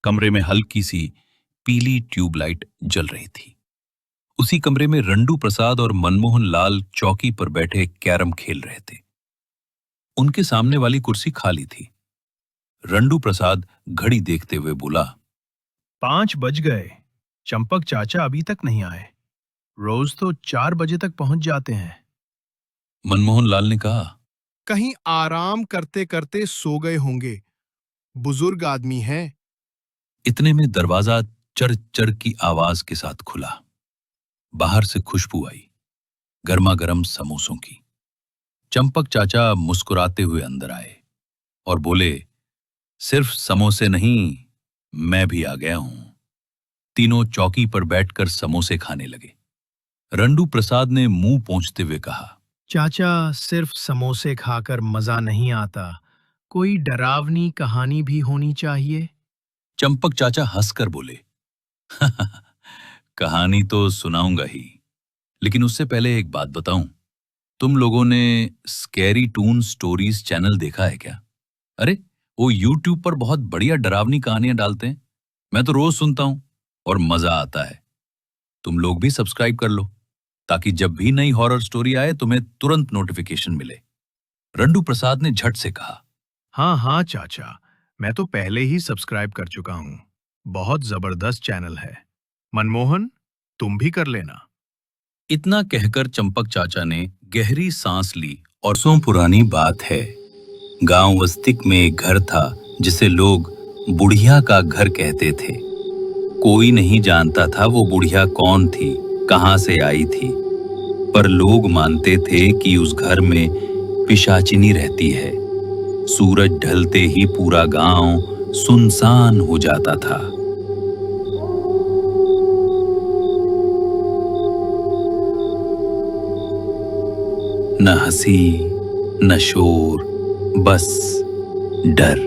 कमरे में हल्की सी पीली ट्यूबलाइट जल रही थी। उसी कमरे में रंडू प्रसाद और मनमोहन लाल चौकी पर बैठे कैरम खेल रहे थे। उनके सामने वाली कुर्सी खाली थी। रंडू प्रसाद घड़ी देखते हुए बोला, 5 बज गए। चंपक चाचा अभी तक नहीं आए। रोज तो 4 बजे तक पहुंच जाते हैं। मनमोहन लाल ने कहा, कहीं आराम करते करते सो गए होंगे। बुजुर्ग आदमी हैं। इतने में दरवाजा चर चर की आवाज के साथ खुला। बाहर से खुशबू आई, गर्मा गर्म समोसों की। चंपक चाचा मुस्कुराते हुए अंदर आए और बोले, सिर्फ समोसे नहीं, मैं भी आ गया हूं। तीनों चौकी पर बैठकर समोसे खाने लगे। रंडू प्रसाद ने मुंह पोंछते हुए कहा, चाचा, सिर्फ समोसे खाकर मजा नहीं आता। कोई डरावनी कहानी भी होनी चाहिए। चंपक चाचा हंसकर बोले, कहानी तो सुनाऊंगा ही, लेकिन उससे पहले एक बात बताऊं। तुम लोगों ने स्कैरी टून स्टोरीज चैनल देखा है क्या? अरे, वो यूट्यूब पर बहुत बढ़िया डरावनी कहानियां डालते हैं। मैं तो रोज सुनता हूं और मजा आता है। तुम लोग भी सब्सक्राइब कर लो, ताकि जब भी नई हॉरर स्टोरी आए तुम्हें तुरंत नोटिफिकेशन मिले। रंडू प्रसाद ने झट से कहा, हाँ हाँ चाचा, मैं तो पहले ही सब्सक्राइब कर चुका हूँ। बहुत जबरदस्त चैनल है। मनमोहन, तुम भी कर लेना। इतना कहकर चंपक चाचा ने गहरी सांस ली और सौ पुरानी बात है। गांव वस्तिक में एक घर था जिसे लोग बुढ़िया का घर कहते थे। कोई नहीं जानता था वो बुढ़िया कौन थी, कहां से आई थी, पर लोग मानते थे कि उस घर में पिशाचिनी रहती है। सूरज ढलते ही पूरा गांव सुनसान हो जाता था। न हंसी न शोर, बस डर।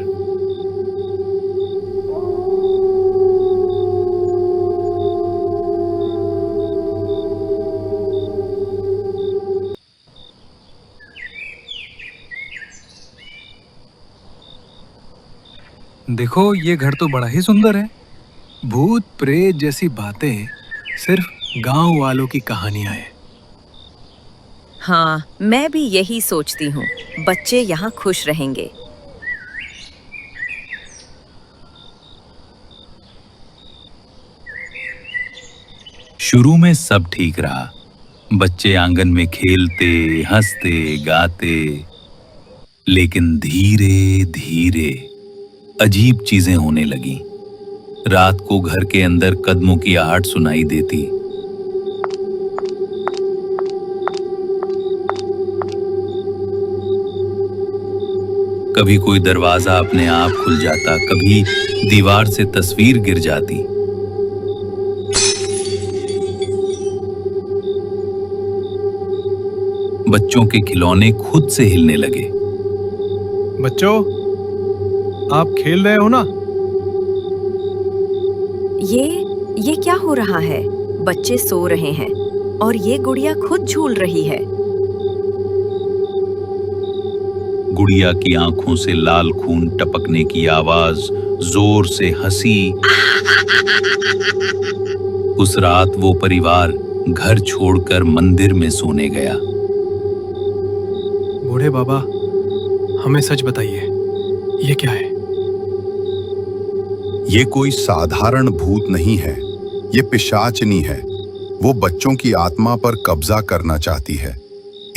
देखो, ये घर तो बड़ा ही सुंदर है। भूत प्रेत जैसी बातें सिर्फ गांव वालों की कहानियां हैं। हाँ, मैं भी यही सोचती हूँ। बच्चे यहाँ खुश रहेंगे। शुरू में सब ठीक रहा। बच्चे आंगन में खेलते, हंसते, गाते। लेकिन धीरे धीरे अजीब चीजें होने लगी। रात को घर के अंदर कदमों की आहट सुनाई देती। कभी कोई दरवाजा अपने आप खुल जाता, कभी दीवार से तस्वीर गिर जाती। बच्चों के खिलौने खुद से हिलने लगे। बच्चों, आप खेल रहे हो ना? ये क्या हो रहा है? बच्चे सो रहे हैं और ये गुड़िया खुद झूल रही है। गुड़िया की आंखों से लाल खून टपकने की आवाज, जोर से हंसी। उस रात वो परिवार घर छोड़कर मंदिर में सोने गया। बूढ़े बाबा, हमें सच बताइए, ये क्या है? ये कोई साधारण भूत नहीं है, ये पिशाचनी है। वो बच्चों की आत्मा पर कब्जा करना चाहती है।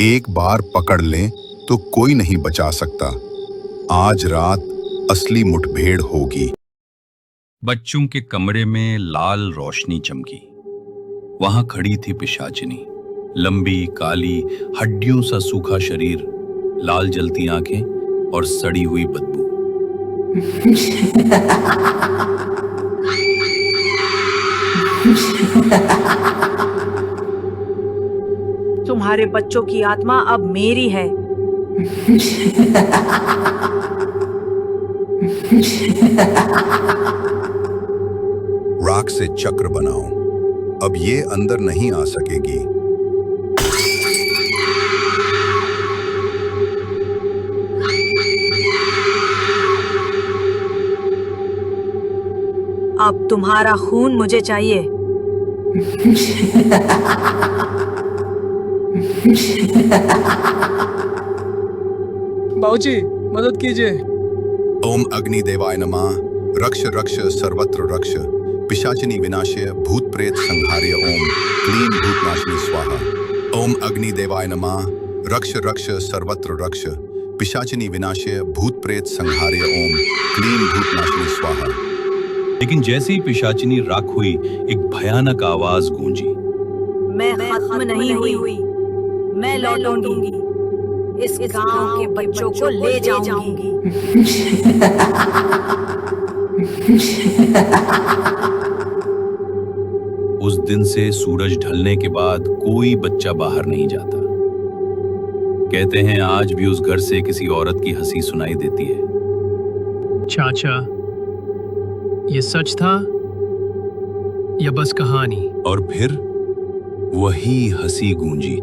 एक बार पकड़ लें तो कोई नहीं बचा सकता। आज रात असली मुठभेड़ होगी। बच्चों के कमरे में लाल रोशनी चमकी। वहां खड़ी थी पिशाचिनी। लंबी, काली, हड्डियों सा सूखा शरीर, लाल जलती आंखें और सड़ी हुई बदबू। तुम्हारे बच्चों की आत्मा अब मेरी है। राख से चक्र बनाओ, अब ये अंदर नहीं आ सकेगी। अब तुम्हारा खून मुझे चाहिए। बाबूजी मदद कीजिए। ओम अग्निदेवाय नमः। रक्ष रक्ष सर्वत्र रक्ष। पिशाचिनी विनाशय भूत प्रेत संहार्य ओम क्लीं भूतनाशिनी स्वाहा। ओम अग्निदेवाय नमः। रक्ष रक्ष सर्वत्र रक्ष। पिशाचिनी विनाशय भूत प्रेत संहार्य ओम क्लीं भूतनाशिनी स्वाहा। लेकिन जैसे ही पिशाचिनी राख हुई, एक भयानक आवाज गूंजी। मैं खत्म नहीं हुई, मैं लौटूंगी, इस गांव के बच्चों को ले जाऊंगी। उस दिन से सूरज ढलने के बाद कोई बच्चा बाहर नहीं जाता। कहते हैं आज भी उस घर से किसी औरत की हंसी सुनाई देती है। चाचा, ये सच था या बस कहानी? और फिर वही हंसी गूंजी।